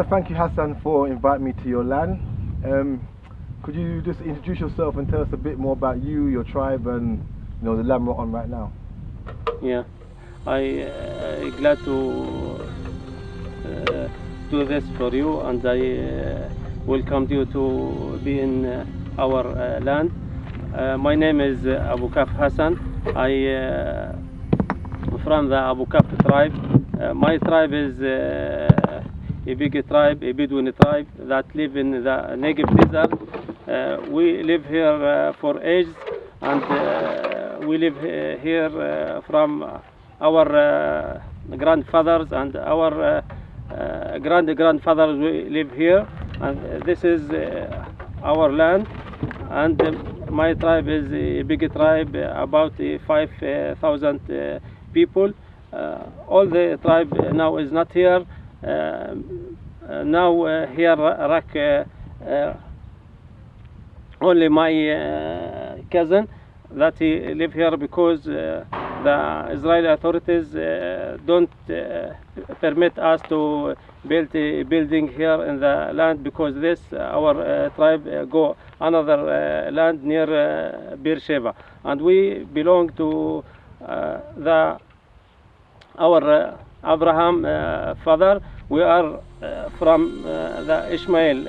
thank you, Hassan, for inviting me to your land. Could you just introduce yourself and tell us a bit more about you, your tribe, and the land we're on right now? Yeah, I glad to do this for you, and I welcome you to be in our land. My name is Abu Kaf Hassan. I from the Abu Kaf tribe. My tribe is a big tribe, a Bedouin tribe that live in the Negev desert. We live here for ages, and we live here from our grandfathers and our grandfathers. We live here, and this is our land. And my tribe is a big tribe, about 5,000 people. All the tribe now is not here. Now here only my cousin that he live here because the Israeli authorities don't permit us to build a building here in the land, because this our tribe go another land near Beersheba, and we belong to our Abraham father. We are from the Ishmael,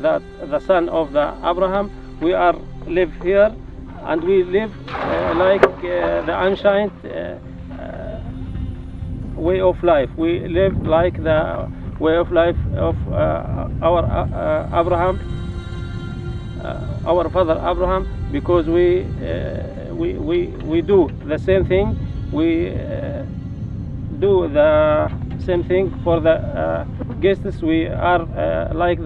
the son of the Abraham. We are live here, and we live like the ancient way of life. We live like the way of life of our Abraham, our father Abraham, because we do the same thing. We do the same thing for the guests. We are like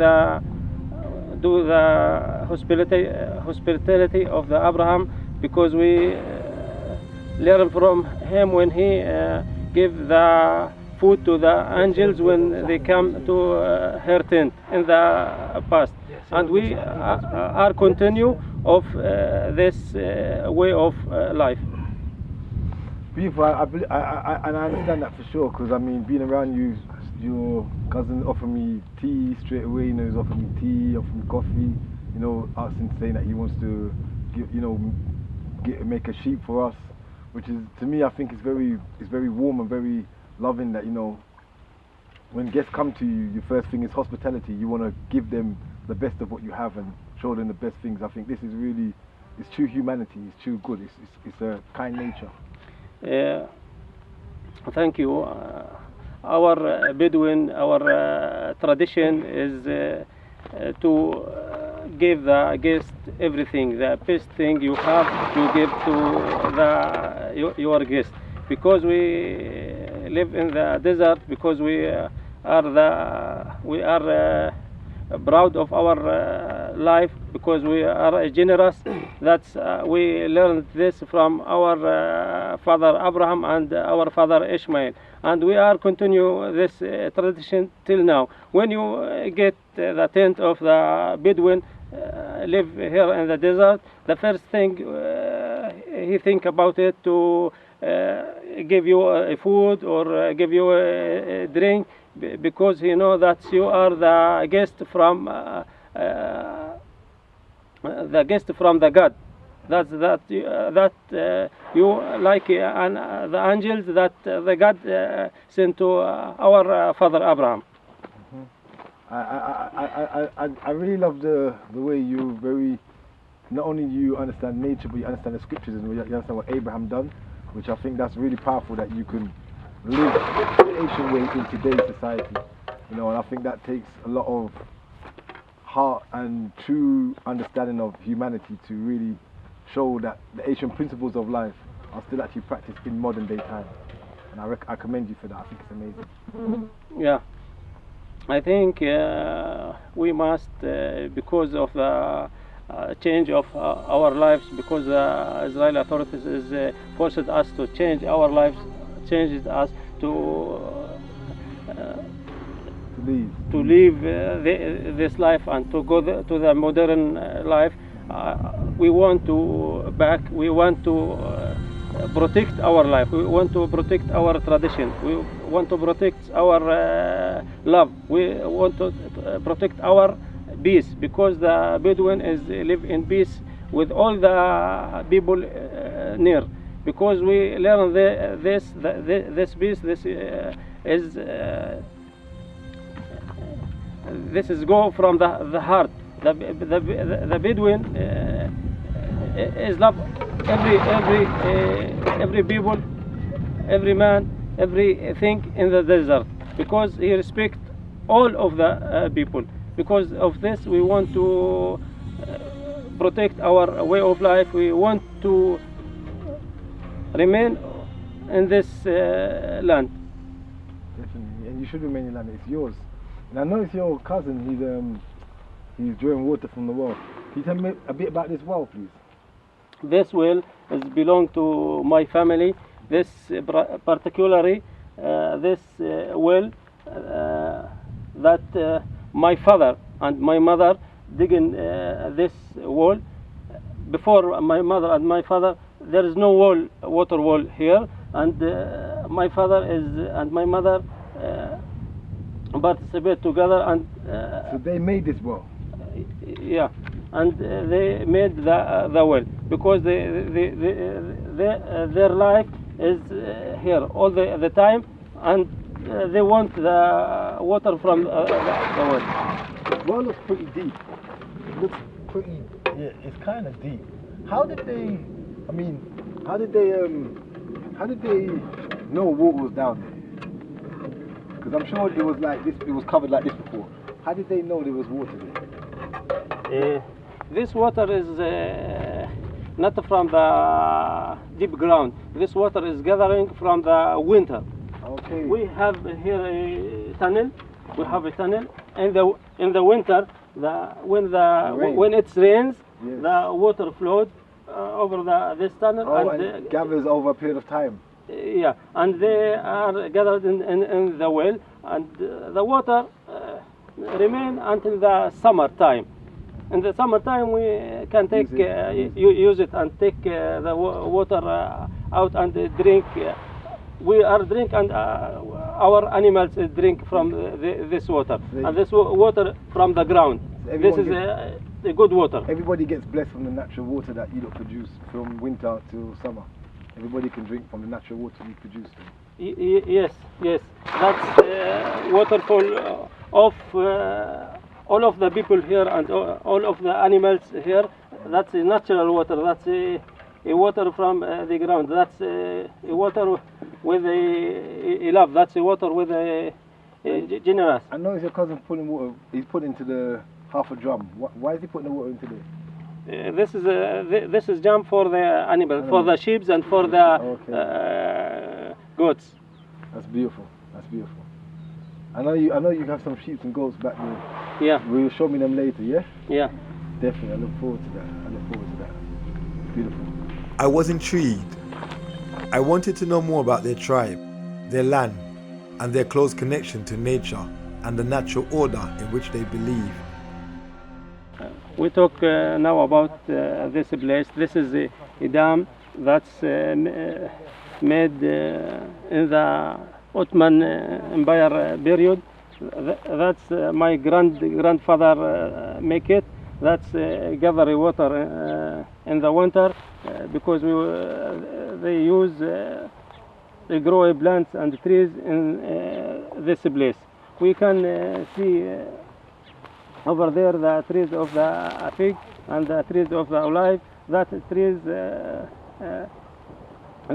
do the hospitality of the Abraham, because we learn from him when he give the food to the angels when they come to her tent in the past, and we are continue of this way of life. Beautiful. And I understand that for sure, because I mean, being around you, your cousin offered me tea straight away. He's offered me tea, offered me coffee. Asking, saying that he wants to make a sheep for us, which is, to me, I think it's very warm and very loving. That when guests come to you, your first thing is hospitality. You want to give them the best of what you have and show them the best things. I think this is really, it's true humanity. It's true good. It's a kind nature. Thank you. Our Bedouin, our tradition is to give the guest everything. The best thing you have, you give to your guest. Because we live in the desert, because we are proud of our life, because we are generous. That's we learned this from our father Abraham and our father Ishmael, and we are continue this tradition till now. When you get the tent of the Bedouin, live here in the desert, the first thing he think about it to give you food or give you a drink, because he know that you are the guest from the God. That you like the angels that the God sent to our father Abraham. I really love the way you not only you understand nature, but you understand the scriptures, and you understand what Abraham done, which I think that's really powerful, that you can live the ancient way in today's society. And I think that takes a lot of heart and true understanding of humanity to really show that the ancient principles of life are still actually practiced in modern day time. And I commend you for that. I think it's amazing. Yeah, I think we must, because of the change of our lives, because the Israeli authorities is forced us to change our lives, changed us to leave this life and to go to the modern life. We want to protect our life. We want to protect our tradition. We want to protect our love. We want to protect our peace, because the Bedouin is live in peace with all the people near. Because we learn this peace. This is go from the heart. The Bedouin is love every people, every man, everything in the desert, because he respect all of the people. Because of this, we want to protect our way of life. We want to remain in this land. Definitely, and you should remain in land. It's yours. And I know it's your cousin. He's drawing water from the well. Can you tell me a bit about this well, please? This well is belong to my family. This particularly this well that my father and my mother digging this well. Before my mother and my father, there is no well, water well here, and my father and my mother participate together, and so they made this well. Yeah, and they made the well, because their life is here all the time, and they want the water from the well. The well looks pretty deep. It looks pretty. Yeah, it's kind of deep. How did they? I mean, how did they know water was down there? Because I'm sure it was like this. It was covered like this before. How did they know there was water there? This water is not from the deep ground. This water is gathering from the winter. Okay. We have here a tunnel. We have a tunnel. In the winter, when it rains, yes, the water flows over this tunnel. Oh, and it gathers over a period of time. Yeah, and they are gathered in the well, and the water remain until the summertime. In the summertime, we can take use it and take the water out and drink. We are drink, and our animals drink from this water, and this water from the ground. So this is a good water. Everybody gets blessed from the natural water that you lot produce from winter to summer. Everybody can drink from the natural water you produce. Yes, yes. That's waterfall of all of the people here and all of the animals here. That's a natural water. That's a water from the ground. That's a water with a love. That's a water with a generous. I know it's your cousin pulling water. He's put into the half a drum. Why is he putting the water into there? This is jam for the animal, for the sheep and for the goats. That's beautiful. That's beautiful. I know you have some sheep and goats back there. Yeah. Will you show me them later? Yeah. Yeah. Definitely. I look forward to that. Beautiful. I was intrigued. I wanted to know more about their tribe, their land, and their close connection to nature and the natural order in which they believe. We talk now about this place. This is a dam that's made in the Ottoman Empire period. That's my grandfather make it. That's gather water in the winter because they use they grow plants and trees in this place. We can see over there the trees of the fig and the trees of the olive. That trees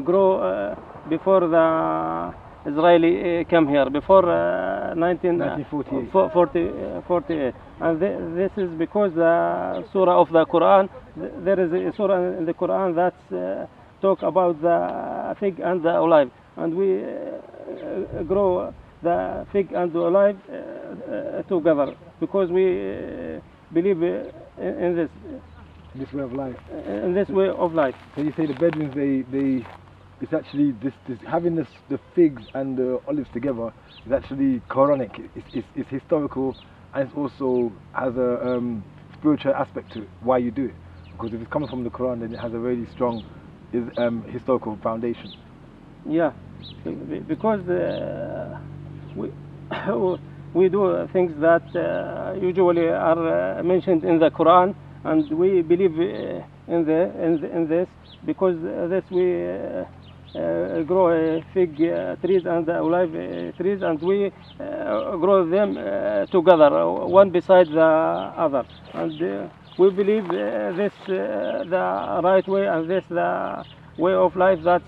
grow before the Israeli came here, before 1948. And this is because the surah of the Quran, there is a surah in the Quran that talk about the fig and the olive. And we grow the fig and the olive together because we believe in this way of life. In this way of life. So you say the Bedouins, it's actually this having the figs and the olives together is actually Quranic. It's historical, and it also has a spiritual aspect to it. Why you do it? Because if it's coming from the Quran, then it has a really strong historical foundation? Yeah, because we we do things that usually are mentioned in the Quran, and we believe in this because this we grow fig trees and olive trees, and we grow them together, one beside the other, and we believe this the right way, and this the way of life that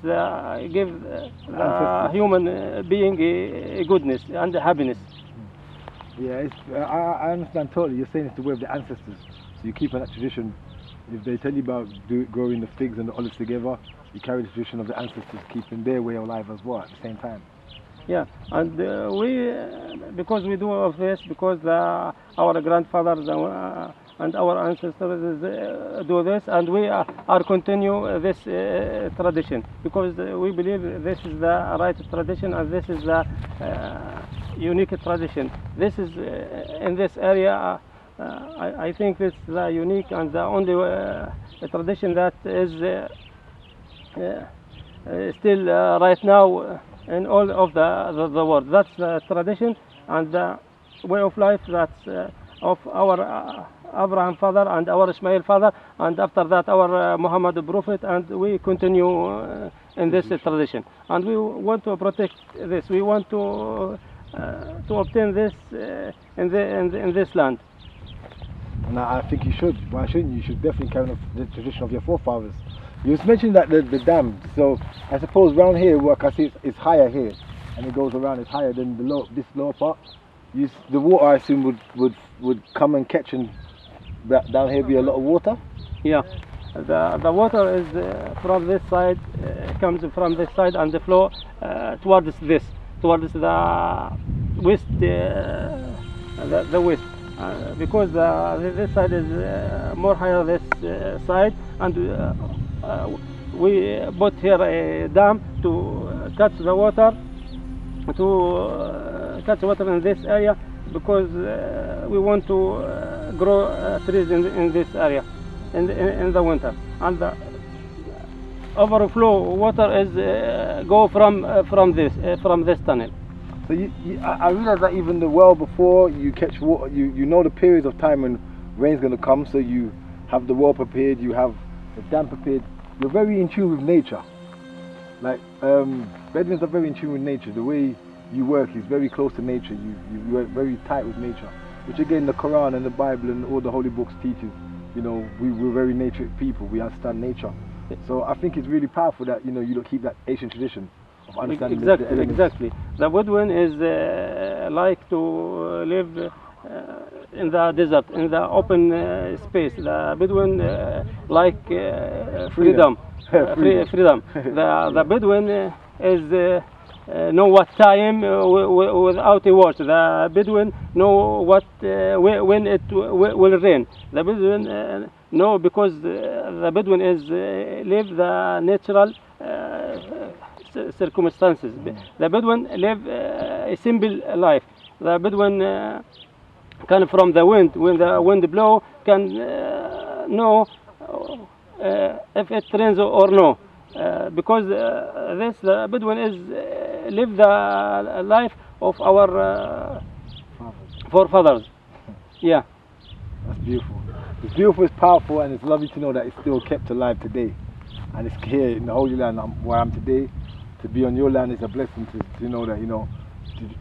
give the human being a goodness and happiness. Yeah, I understand totally. You're saying it's the way of the ancestors. So you keep on that tradition. If they tell you about growing the figs and the olives together, you carry the tradition of the ancestors, keeping their way of life as well at the same time. Yeah, and we because we do of this because our grandfathers and our ancestors do this, and we are continue this tradition because we believe this is the right tradition, and this is the unique tradition. This is in this area. I think this is the unique and the only tradition that is still right now in all of the world. That's the tradition and the way of life that's of our Abraham father and our Ismail father, and after that our Muhammad prophet, and we continue in this tradition, and we want to protect this. We want to obtain this in this land. And I think you should. Why shouldn't you? You should definitely carry on the tradition of your forefathers. You was mentioning that the dam. So I suppose around here, what I see is higher here, and it goes around. It's higher than this lower part. The water, I assume, would come and catch, and down here be a lot of water. Yeah, the water is from this side, comes from this side, and the flow towards the west, the west. Because this side is more higher this side, and we put here a dam to catch the water, in this area, because we want to grow trees in this area in the winter, and the overflow water is go from this tunnel. So I realize that even the well before you catch water, you know the periods of time when rain's going to come, so you have the well prepared, you have the dam prepared. You're very in tune with nature. Like Bedouins are very in tune with nature. The way you work is very close to nature. You work very tight with nature, which again the Quran and the Bible and all the holy books teaches. You know, we're very nature people. We understand nature. So I think it's really powerful that you don't keep that Asian tradition. Exactly. The Bedouin is like to live in the desert, in the open space. The Bedouin like freedom. Freedom. The Bedouin is know what time without a watch. The Bedouin know what when it will rain. The Bedouin know because the Bedouin is live the natural circumstances. The Bedouin live a simple life. The Bedouin can from the wind, when the wind blow, can know if it rains or no. Because the Bedouin is live the life of our forefathers. Yeah. That's beautiful. It's beautiful, it's powerful, and it's lovely to know that it's still kept alive today. And it's here in the Holy Land where I am today. To be on your land is a blessing to know that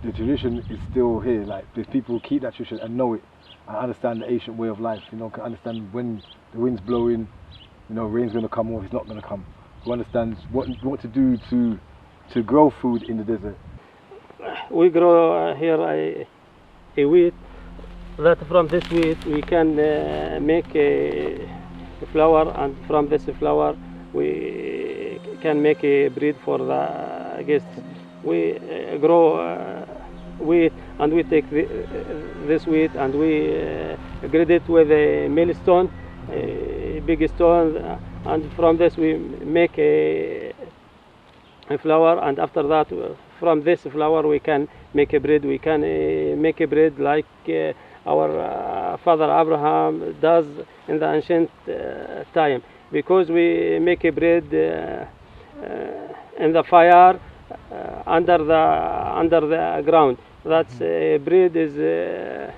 the tradition is still here. Like the people keep that tradition and know it and understand the ancient way of life. Can understand when the wind's blowing, rain's going to come or it's not going to come. Who understands what to do to grow food in the desert. We grow here a wheat. That from this wheat we can make a flour, and from this flour we can make a bread for the guests. We grow wheat, and we take this wheat and we grade it with a millstone, a big stone, and from this we make a flour, and after that from this flour we can make a bread. We can make a bread like our Father Abraham does in the ancient time, because we make a bread in the fire under the ground. That's bread is a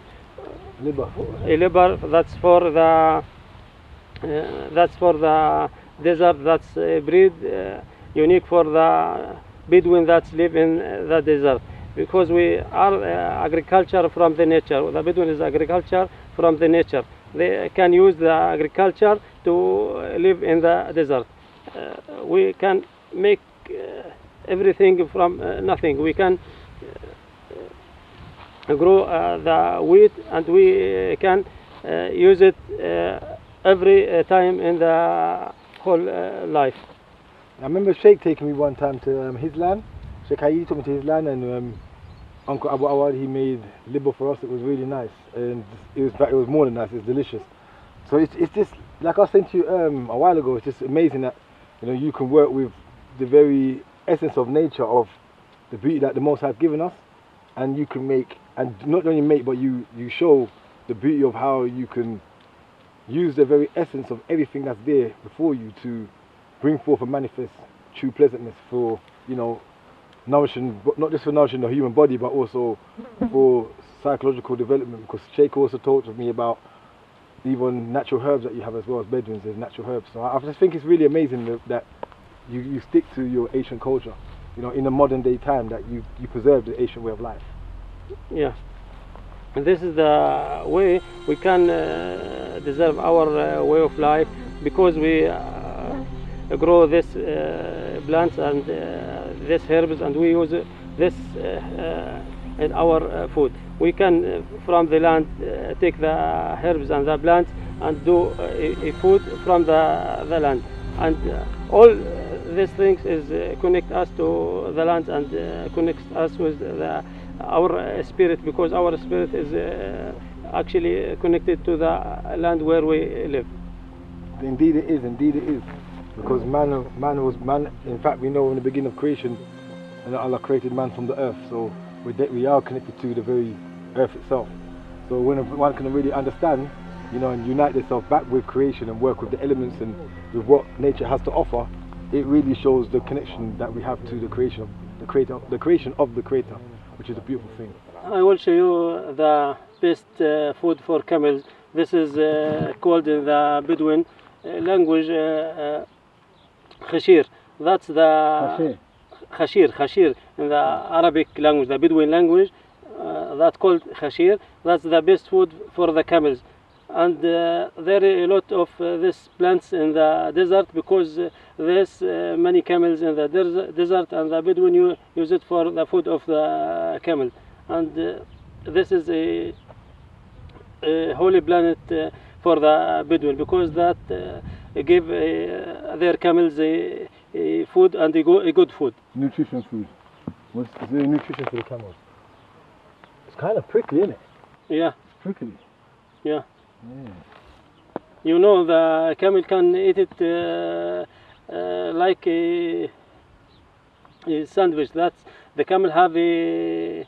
liber. That's for the desert. That's breed unique for the Bedouin that live in the desert, because we are agriculture from the nature. The Bedouin is agriculture from the nature. They can use the agriculture to live in the desert. We can make everything from nothing. We can grow the wheat, and we can use it every time in the whole life. I remember Sheikh taking me one time to his land. Sheikh Hayy took me to his land, and Uncle Abu Awad, he made libo for us. It was really nice, and it was more than nice. It's delicious. So it's just like I was saying to you a while ago. It's just amazing that you can work with the very essence of nature, of the beauty that the Most High has given us, and you can make, and not only make, but you show the beauty of how you can use the very essence of everything that's there before you to bring forth and manifest true pleasantness for nourishing, not just for nourishing the human body, but also for psychological development. Because Sheikh also talked to me about even natural herbs that you have as well as Bedouins. There's natural herbs. So I just think it's really amazing that you stick to your ancient culture, in the modern day time, that you preserve the ancient way of life. Yeah, and this is the way we can deserve our way of life, because we grow this plants and this herbs, and we use this in our food. We can from the land take the herbs and the plants and do a food from the land, and all these things is connect us to the land and connects us with our spirit, because our spirit is actually connected to the land where we live. Indeed it is, indeed it is. Because man, in fact, we know in the beginning of creation, Allah created man from the earth, so we are connected to the very earth itself. So when one can really understand, and unite themselves back with creation and work with the elements and with what nature has to offer, it really shows the connection that we have to the creation of the Creator, which is a beautiful thing. I will show you the best food for camels. This is called in the Bedouin language khashir. That's the khashir in the Arabic language, the Bedouin language. That's called khashir. That's the best food for the camels. And there are a lot of these plants in the desert, because there's many camels in the desert, and the Bedouin use it for the food of the camel. And this is a holy planet for the Bedouin, because that give their camels a food, and a good food. Nutrition food. What's the nutrition for the camels? It's kind of prickly, isn't it? Yeah. It's prickly. Yeah. Yeah. The camel can eat it like a sandwich. That's the camel have a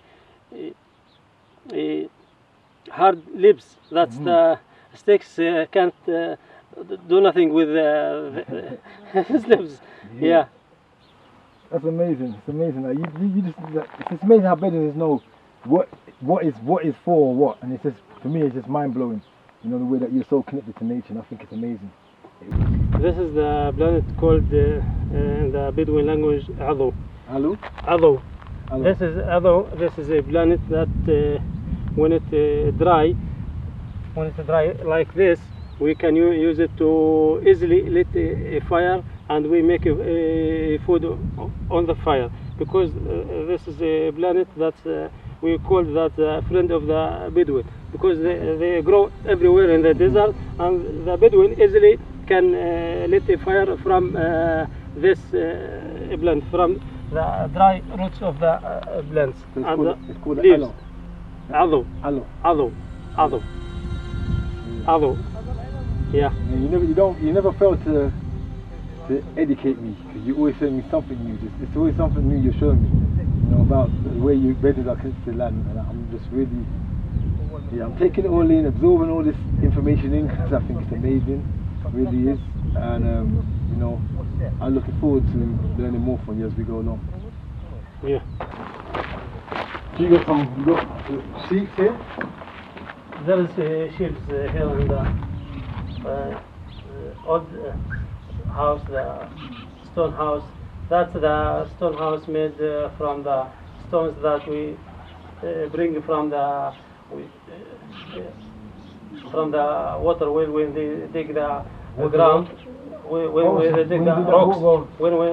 hard lips. That's the sticks can't do nothing with his lips. Yeah. That's amazing. It's amazing. It's amazing how Bedouins know what is for what, and it's just, for me, it's just mind blowing. The way that you're so connected to nature, and I think it's amazing. This is the planet called in the Bedouin language Ado. Hello? Ado. This is Ado. This is a planet that when it's dry like this, we can use it to easily lit a fire, and we make a food on the fire, because this is a planet that we call that friend of the Bedouin, because they grow everywhere in the desert, and the Bedouin easily can lit a fire from this plant, from the dry roots of the plants. So it's called leaves. aloe. Aloe. Yeah. You never failed to educate me, because you always showing me something new. It's always something new you're showing me, about the way you Bedouins are connected to the land, and I'm just really Yeah, I'm taking it all in, absorbing all this information in because I think it's amazing, it really is, and you know, I'm looking forward to learning more from you as we go along. Yeah. So you got sheep here? There is sheep here in the old house, the stone house. That's the stone house made from the stones that we bring from the water well when they dig the ground. When we dig the rocks, when we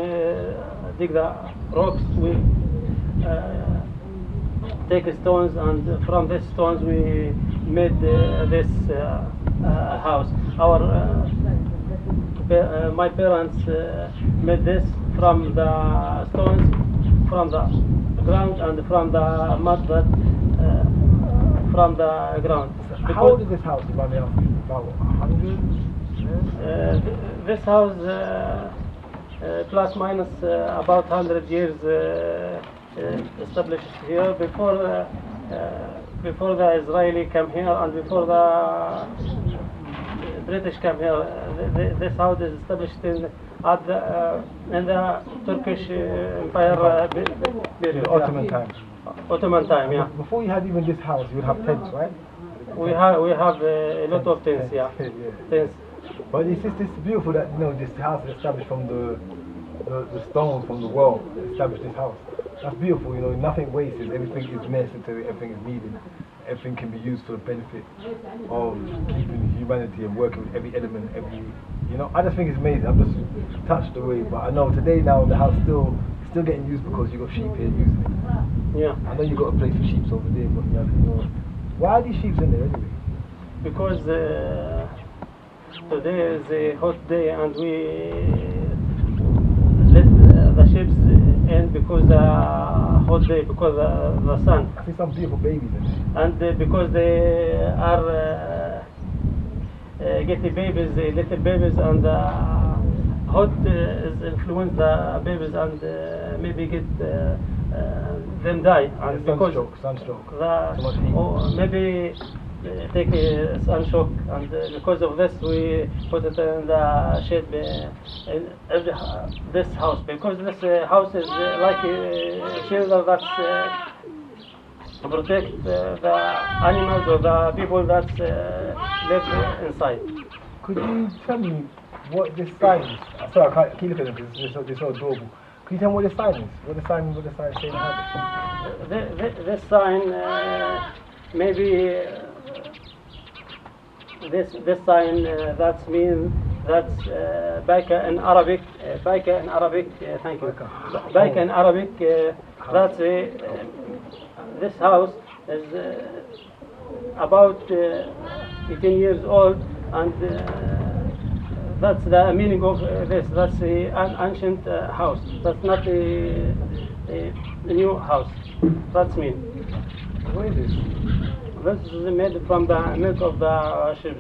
dig the rocks, we take stones, and from these stones we made this house. My parents made this from the stones, from the ground, and from the mud that from the ground. How old is this house, if I may ask? About 100? This house plus minus about 100 years established here before the Israeli came here and before the British came here. This house is established in the Turkish Empire period. Ottoman times. Ottoman time, yeah. Before you had even this house, you would have tents, right? We have a lot of tents, yeah. Tents. But it's beautiful that this house is established from the stone from the wall. Established this house. That's beautiful. Nothing wasted. Everything is necessary. Everything is needed. Everything can be used for the benefit of keeping humanity and working with every element. I just think it's amazing. I'm just touched away. But I know today now the house still getting used because you got sheep here using it. Yeah. I know you got a place for sheep over there, but why are these sheep in there anyway? Because today is a hot day and we let the sheep in because the hot day, because the sun. I see some beautiful babies in there. And because they are getting babies, little babies, and hot is influence the babies and maybe get them die. And Sunstroke. Maybe take a sun shock, and because of this we put it in the shade in this house, because this house is like a shelter that protect the animals or the people that live inside. Could you tell me what this sign is? Sorry, I can't keep looking at it because it's so adorable. Can you tell me what this sign is? What the sign saying behind it? This sign maybe this sign that's Baika in Arabic. Baika in Arabic. Thank you. Baika in Arabic. That's this house is about 18 years old, and that's the meaning of this. That's an ancient house. That's not a new house. That's mean. What is this? This is made from the milk of the sheep.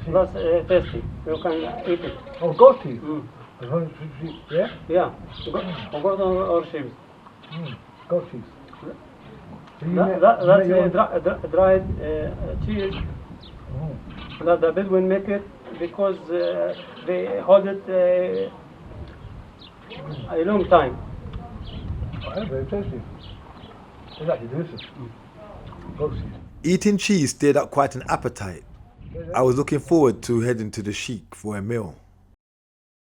That's tasty. You can eat it. Oh, goat teeth. Yeah? Yeah. Goat or sheep. Goat teeth. That's dried cheese. That the Bedouin make it because they hold it a long time. Oh, that's very tasty. It's actually delicious. Goat teeth. Eating cheese stirred up quite an appetite. I was looking forward to heading to the sheikh for a meal.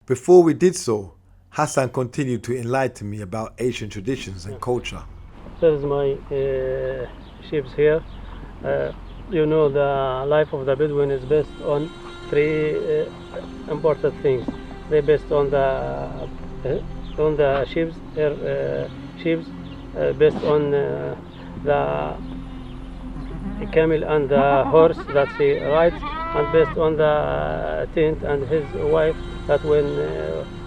Before we did so, Hassan continued to enlighten me about Asian traditions and culture. This is my sheep here. The life of the Bedouin is based on three important things. They're based on the sheep, based on the camel and the horse that he rides, and based on the tent and his wife that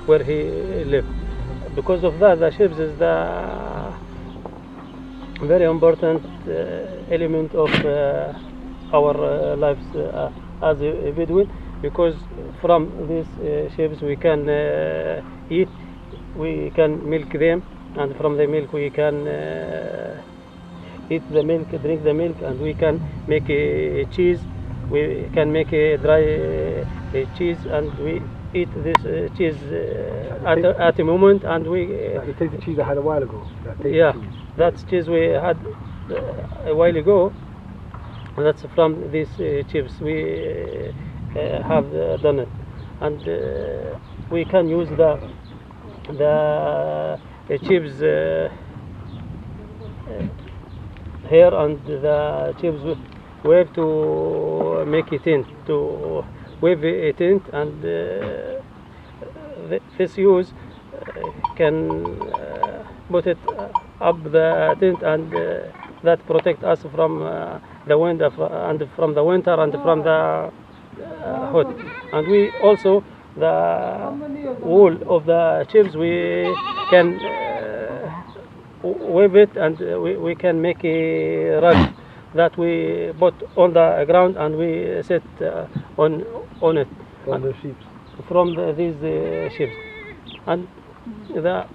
where he lived. Because of that, the sheep is the very important element of our lives as a Bedouin, because from these sheep we can eat, we can milk them, and from the milk we can eat the milk, drink the milk, and we can make a cheese. We can make a dry cheese, and we eat this cheese at a moment, and we You take the cheese I had a while ago. yeah, that's cheese we had a while ago. That's from these chips we have done it, and we can use the chips here, and the chips we have to make a tint, to wave a tint, and this use can put it up the tint, and that protect us from the wind and from the winter and from the hot. And we also, the wool of the chips, we can wave it, and we can make a rug that we put on the ground, and we sit on it. From the sheep. From these ships. And the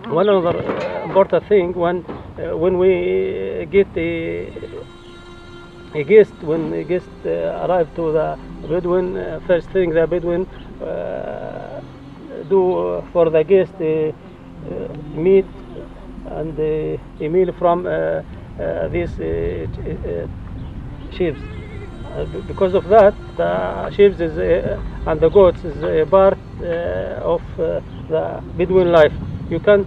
one other important thing, when we get a guest, when a guest arrive to the Bedouin, first thing the Bedouin do for the guest meat and a meal from these sheep. Because of that, the sheep is and the goats is a part of the Bedouin life. You can't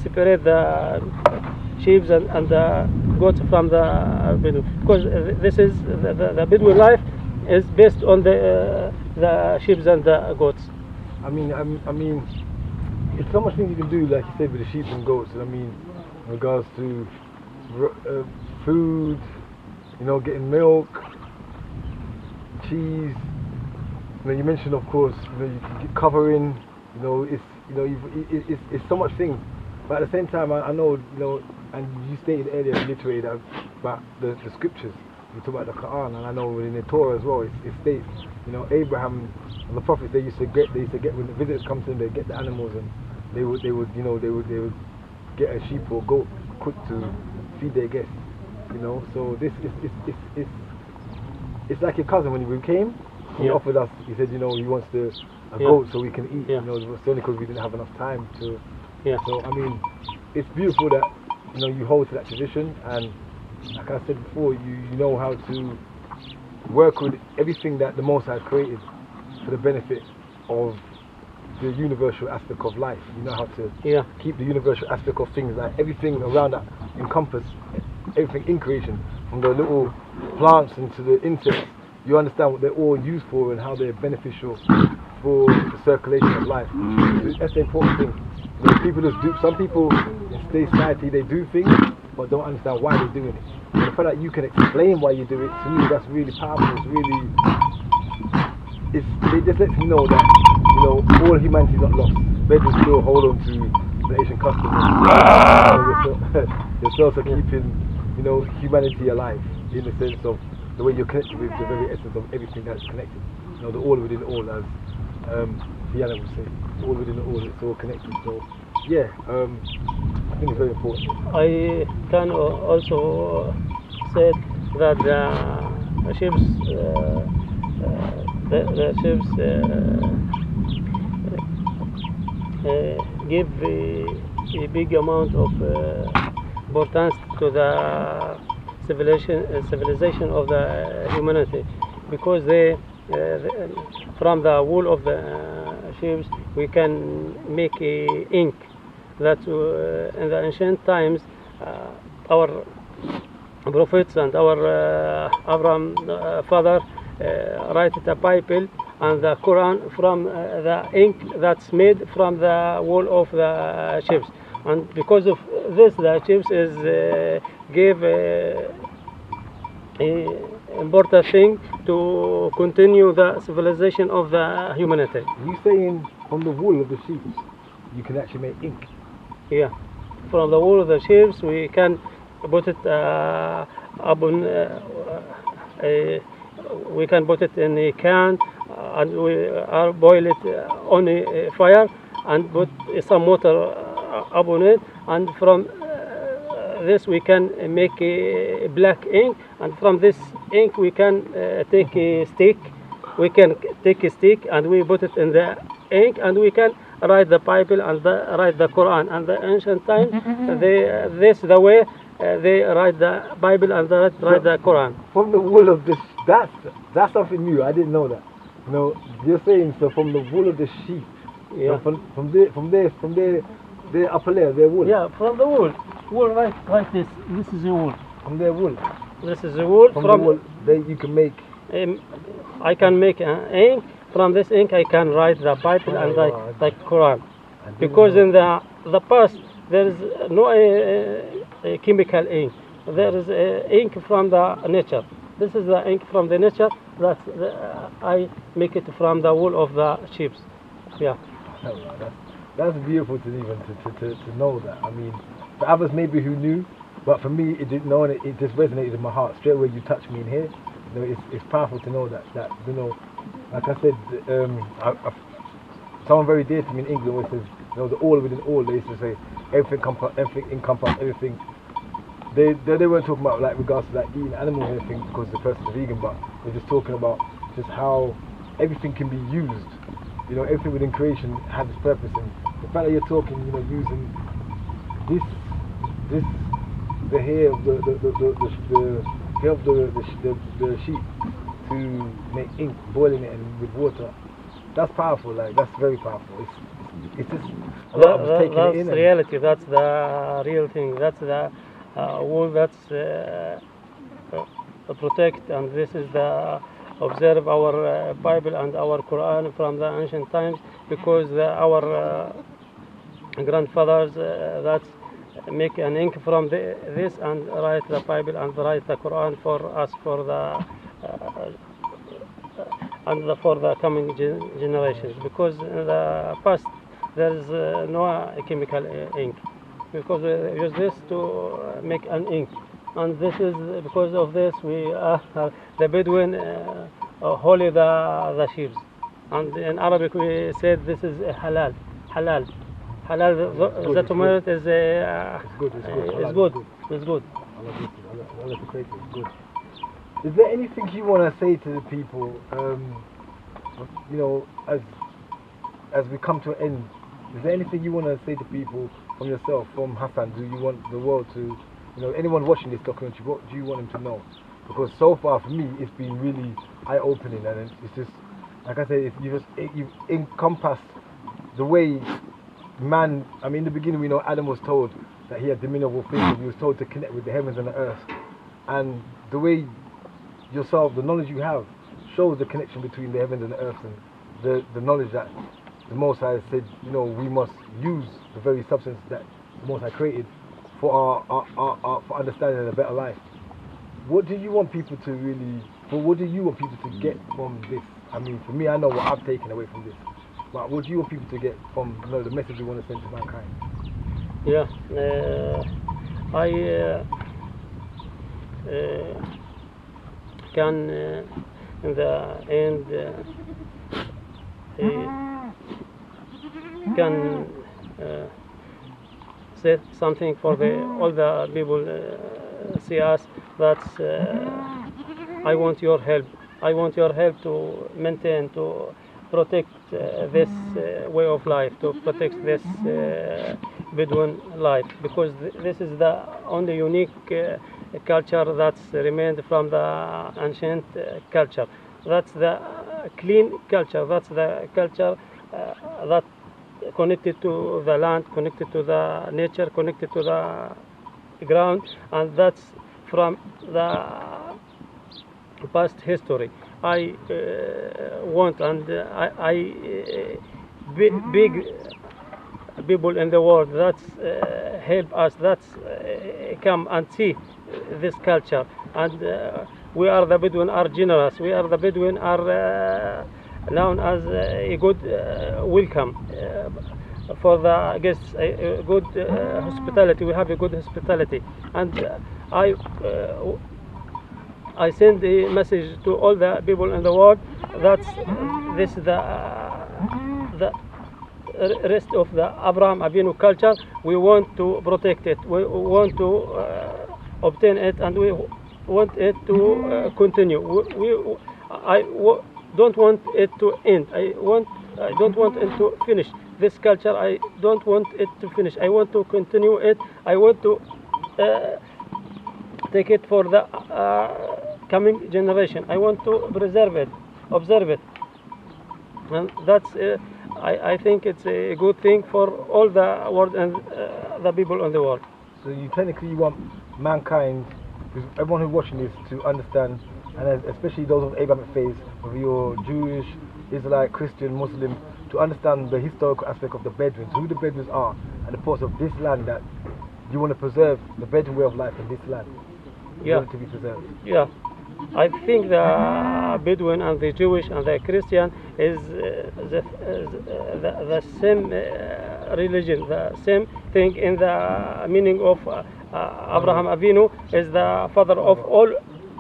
separate the sheep and the goats from the Bedouin, because this is the Bedouin life is based on the sheep and the goats. I mean, it's so much things you can do, like you said, with the sheep and goats. I mean, in regards to food, you know, getting milk, cheese. You know, you mentioned, of course, you know, you can get covering. You know, it's so much things. But at the same time, I know, you know, and you stated earlier, reiterated about the scriptures. You talk about the Quran, and I know in the Torah as well, it states, you know, Abraham and the prophets, they used to get when the visitors come to them, they get the animals, and they would get a sheep or goat cooked to feed their guests. You know, so this is it's like your cousin when he came. He offered us. He said, you know, he wants a goat so we can eat. You know, it's only because we didn't have enough time to. So I mean, it's beautiful that, you know, you hold to that tradition, and like I said before, you know how to work with everything that the Most High created for the benefit of the universal aspect of life. You know how to keep the universal aspect of things, like everything around that encompass everything in creation, from the little plants into the insects. You understand what they're all used for and how they're beneficial for the circulation of life. That's the important thing. You know, people just do. Some people in society, they do things but don't understand why they're doing it. And the fact that you can explain why you do it, to me, that's really powerful. It's really, it just lets me know that, you know, all humanity is not lost. They just still hold on to the Asian customs. You're still also keeping, you know, humanity alive, in the sense of the way you're connected with the very essence of everything that's connected. You know, the all within all, as Diana would say, all within the all, it's all connected. So yeah, I think it's very important. I can also say that the ships give a big amount of importance to the civilization of the humanity, because they from the wool of the sheep we can make ink that in the ancient times our prophets and our Abraham father write a Bible and the Quran from the ink that's made from the wool of the sheep. And because of this, the chips is gave a important thing to continue the civilization of the humanity. You saying from the wool of the sheep, you can actually make ink? Yeah, from the wool of the sheep, we can put it up on. We can put it in a can, and we boil it on a fire, and put some water up on it, and from this we can make a black ink, and from this ink we can take a stick. We can take a stick and we put it in the ink, and we can write the Bible and write the Quran. And the ancient time, this the way they write the Bible and they write the Quran. From the wool of the that's something new. I didn't know that. You know, you're saying so from the wool of the sheep. Yeah. So from their upper layer, their wool. Yeah, from the wool. Wool like this. This is the wool. From their wool. This is the wool. From the wool, you can make. I can make an ink. From this ink, I can write the Bible and write the Quran. Because in the past, there is no chemical ink. There is ink from the nature. This is the ink from the nature. I make it from the wool of the sheep. Yeah. That's beautiful to even to know that. I mean, for others maybe who knew, but for me it didn't know, and it just resonated in my heart straight away. You touched me in here. You know, it's powerful to know that you know, like I said, someone very dear to me in England always says, you know, the all within all. They used to say everything encompass everything. They weren't talking about like regards to like eating animals or anything because the person's vegan, but they're just talking about just how everything can be used. You know, everything within creation has its purpose, and the fact that you're talking, you know, using the hair of the sheep to make ink, boiling it and with water. That's powerful. Like that's very powerful. It's just that's reality. That's the real thing. That's the wool that's protect, and this is the observe our Bible and our Quran from the ancient times, because our grandfathers that make an ink from this and write the Bible and write the Quran for us, for the and for the coming generations, because in the past there is no chemical ink, because we use this to make an ink. And this is because of this we the Bedouin holy the sheep, and in Arabic we said this is halal. The tomato is good. It's good. Is there anything you want to say to the people? You know, as we come to an end, is there anything you want to say to people from yourself, from Hassan? Do you want the world to, you know, anyone watching this documentary, what do you want them to know? Because so far for me, it's been really eye-opening, and it's just, like I said, you've encompassed the way man. I mean, in the beginning, we know Adam was told that he had dominion over things. He was told to connect with the heavens and the earth, and the way yourself, the knowledge you have, shows the connection between the heavens and the earth, and the knowledge that the Most High said, you know, we must use the very substance that the Most High created for our for understanding a better life. What do you want people to really? Well, what do you want people to get from this? I mean, for me, I know what I've taken away from this. But what do you want people to get from, you know, the message you want to send to mankind? Yeah, I can in the end can say something for all the people see us, that I want your help. I want your help to maintain, to protect this way of life, to protect this Bedouin life, because this is the only unique culture that's remained from the ancient culture. That's the clean culture. That's the culture that connected to the land, connected to the nature, connected to the ground, and that's from the past history. I want, and big people in the world that help us, that come and see this culture, and we are the Bedouin are generous. We are the Bedouin are known as a good welcome for the guests, a good hospitality. We have a good hospitality, and I send a message to all the people in the world that this is rest of the Abraham Avinu culture. We want to protect it. We want to obtain it, and we want it to continue. Don't want it to end. I don't want it to finish. This culture, I don't want it to finish. I want to continue it. I want to take it for the coming generation. I want to preserve it, observe it, and that's. I think it's a good thing for all the world and the people in the world. So you technically want mankind, everyone who's watching this, to understand, and especially those of Abrahamic faith, whether you're Jewish, Israelite, Christian, Muslim, to understand the historical aspect of the Bedouins, who the Bedouins are, and the parts of this land that you want to preserve the Bedouin way of life in this land. You want it to be preserved. Yeah. I think the Bedouin and the Jewish and the Christian is the same religion, the same thing in the meaning of Abraham Avinu is the father of all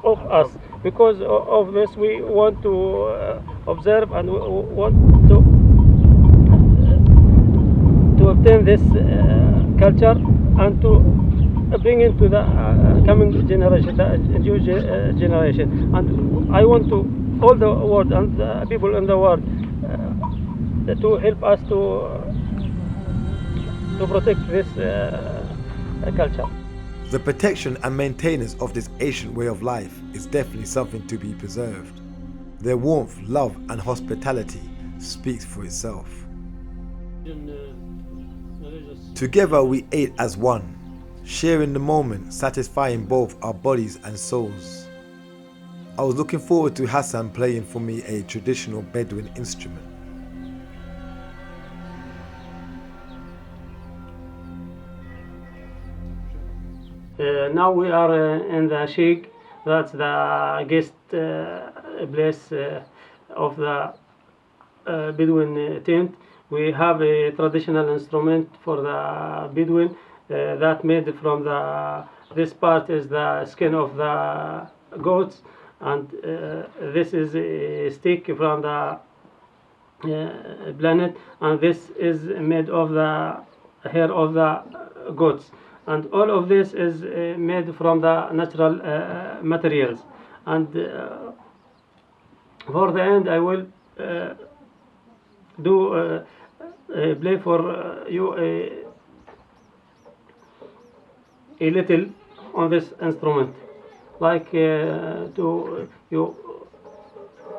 of us. Because of this, we want to observe and we want to obtain this culture and to bring into the coming generation, the Jewish generation. And I want to all the world and the people in the world to help us to protect this culture. The protection and maintenance of this ancient way of life is definitely something to be preserved. Their warmth, love and hospitality speaks for itself. Together we ate as one, sharing the moment, satisfying both our bodies and souls. I was looking forward to Hassan playing for me a traditional Bedouin instrument. Now we are in the Sheikh, that's the guest place of the Bedouin tent. We have a traditional instrument for the Bedouin that made from this part is the skin of the goats, and this is a stick from the planet, and this is made of the hair of the goats. And all of this is made from the natural materials. And for the end, I will play for you a little on this instrument, like to you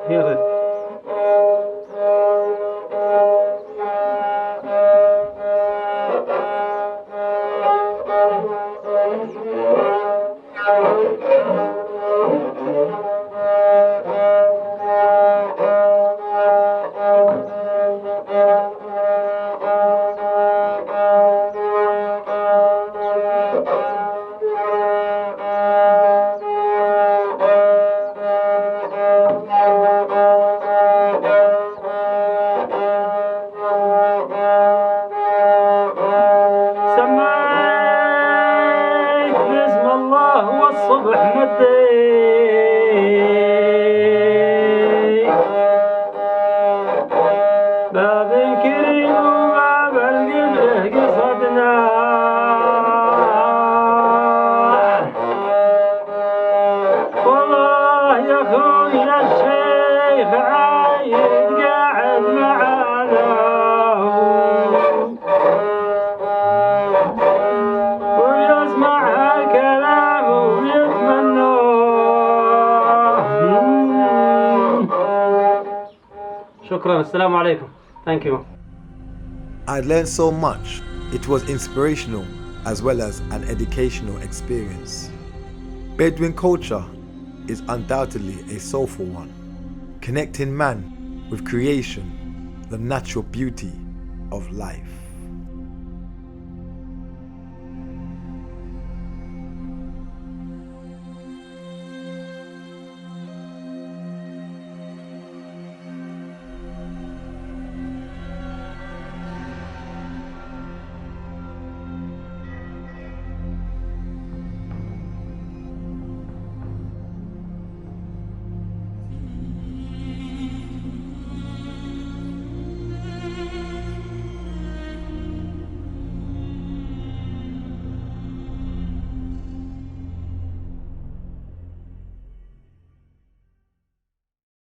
hear it. Shukran. Assalamu alaikum. Thank you. I learned so much. It was inspirational as well as an educational experience. Bedouin culture is undoubtedly a soulful one, connecting man with creation, the natural beauty of life.